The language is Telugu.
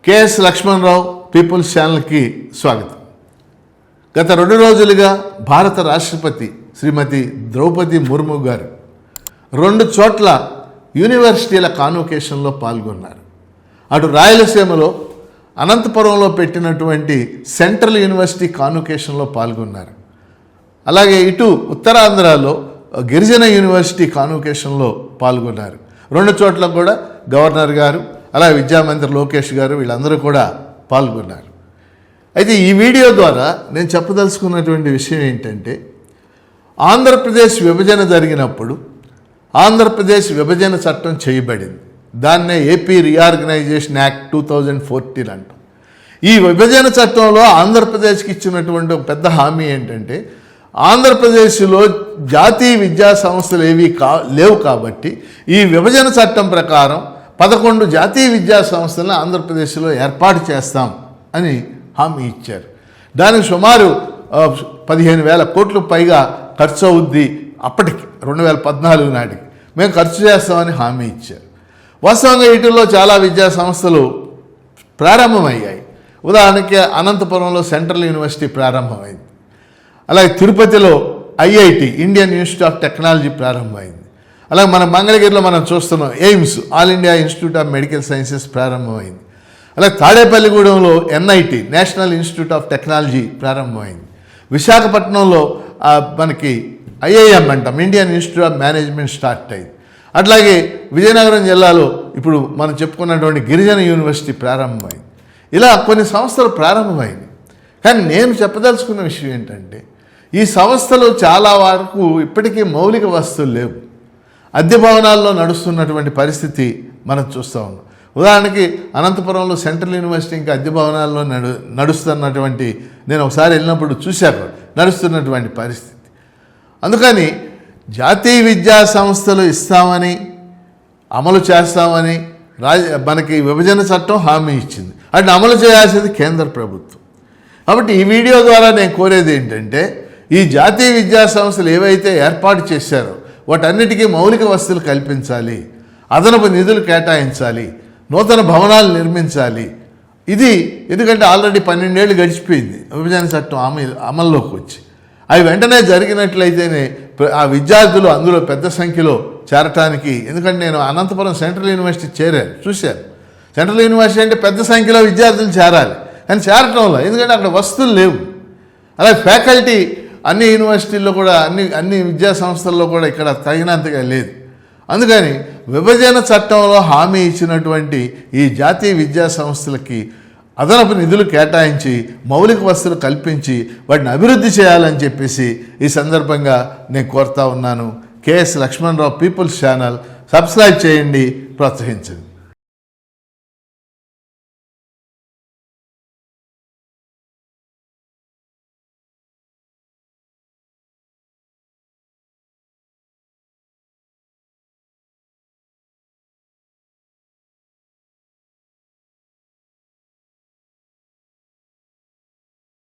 కేఎస్ లక్ష్మణరావు పీపుల్స్ ఛానల్కి స్వాగతం. గత 2 రోజులుగా భారత రాష్ట్రపతి శ్రీమతి ద్రౌపది ముర్ము గారు 2 చోట్ల యూనివర్సిటీల కాన్వకేషన్లో పాల్గొన్నారు. అటు రాయలసీమలో అనంతపురంలో పెట్టినటువంటి సెంట్రల్ యూనివర్సిటీ కాన్వకేషన్లో పాల్గొన్నారు. అలాగే ఇటు ఉత్తరాంధ్రలో గిరిజన యూనివర్సిటీ కాన్వకేషన్లో పాల్గొన్నారు. 2 చోట్ల కూడా గవర్నర్ గారు అలాగే విద్యామంత్రి లోకేష్ గారు వీళ్ళందరూ కూడా పాల్గొన్నారు. అయితే ఈ వీడియో ద్వారా నేను చెప్పదలుచుకున్నటువంటి విషయం ఏంటంటే, ఆంధ్రప్రదేశ్ విభజన జరిగినప్పుడు ఆంధ్రప్రదేశ్ విభజన చట్టం చేయబడింది. దాన్నే ఏపీ రీఆర్గనైజేషన్ యాక్ట్ 2014 అంటాం. ఈ విభజన చట్టంలో ఆంధ్రప్రదేశ్కి ఇచ్చినటువంటి ఒక పెద్ద హామీ ఏంటంటే, ఆంధ్రప్రదేశ్లో జాతీయ విద్యా సంస్థలు ఏవి లేవు కాబట్టి ఈ విభజన చట్టం ప్రకారం 11 జాతీయ విద్యా సంస్థలను ఆంధ్రప్రదేశ్లో ఏర్పాటు చేస్తాం అని హామీ ఇచ్చారు. దానికి సుమారు 15,000 కోట్ల పైగా ఖర్చు అవుద్ది. అప్పటికి 2014 నాటికి మేము ఖర్చు చేస్తామని హామీ ఇచ్చారు. వాస్తవంగా వీటిల్లో చాలా విద్యా సంస్థలు ప్రారంభమయ్యాయి. ఉదాహరణకి అనంతపురంలో సెంట్రల్ యూనివర్సిటీ ప్రారంభమైంది. అలాగే తిరుపతిలో IIT Indian Institute of Technology ప్రారంభమైంది. అలాగే మన మంగళగిరిలో మనం చూస్తున్నాం AIIMS All India Institute of Medical Sciences ప్రారంభమైంది. అలాగే తాడేపల్లిగూడెంలో NIT National Institute of Technology ప్రారంభమైంది. విశాఖపట్నంలో మనకి ఐఐఎం అంటాం Indian Institute of Management start అయింది. అట్లాగే విజయనగరం జిల్లాలో ఇప్పుడు మనం చెప్పుకున్నటువంటి గిరిజన యూనివర్సిటీ ప్రారంభమైంది. ఇలా కొన్ని సంస్థలు ప్రారంభమైంది. కానీ నేను చెప్పదలుచుకున్న విషయం ఏంటంటే, ఈ సంస్థలు చాలా వరకు ఇప్పటికీ మౌలిక వస్తువులు లేవు. అద్దె భవనాల్లో నడుస్తున్నటువంటి పరిస్థితి మనం చూస్తూ ఉన్నాం. ఉదాహరణకి అనంతపురంలో సెంట్రల్ యూనివర్సిటీ ఇంకా అద్దె భవనాల్లో నడుస్తున్నటువంటి నేను ఒకసారి వెళ్ళినప్పుడు చూశాను నడుస్తున్నటువంటి పరిస్థితి. అందుకని జాతీయ విద్యా సంస్థలు ఇస్తామని అమలు చేస్తామని మనకి విభజన చట్టం హామీ ఇచ్చింది. వాటిని అమలు చేయాల్సింది కేంద్ర ప్రభుత్వం. కాబట్టి ఈ వీడియో ద్వారా నేను కోరేది ఏంటంటే, ఈ జాతీయ విద్యా సంస్థలు ఏవైతే ఏర్పాటు చేశారో వాటన్నిటికీ మౌలిక వసతులు కల్పించాలి, అదనపు నిధులు కేటాయించాలి, నూతన భవనాలు నిర్మించాలి. ఇది ఎందుకంటే ఆల్రెడీ 12 ఏళ్ళు గడిచిపోయింది విభజన చట్టం అమల్లోకి వచ్చి. అవి వెంటనే జరిగినట్లయితేనే ఆ విద్యార్థులు అందులో పెద్ద సంఖ్యలో చేరటానికి, ఎందుకంటే నేను అనంతపురం సెంట్రల్ యూనివర్సిటీ చూశాను. సెంట్రల్ యూనివర్సిటీ అంటే పెద్ద సంఖ్యలో విద్యార్థులు చేరాలి, కానీ చేరటంలో ఎందుకంటే అక్కడ వస్తువులు లేవు. అలాగే ఫ్యాకల్టీ అన్ని యూనివర్సిటీల్లో కూడా అన్ని విద్యా సంస్థల్లో కూడా ఇక్కడ తగినంతగా లేదు. అందుకని విభజన చట్టంలో హామీ ఇచ్చినటువంటి ఈ జాతీయ విద్యా సంస్థలకి అదనపు నిధులు కేటాయించి మౌలిక వసతులు కల్పించి వాటిని అభివృద్ధి చేయాలని చెప్పేసి ఈ సందర్భంగా నేను కోరుతా ఉన్నాను. KS Lakshmanarao people's channel subscribe చేయండి, ప్రోత్సహించండి.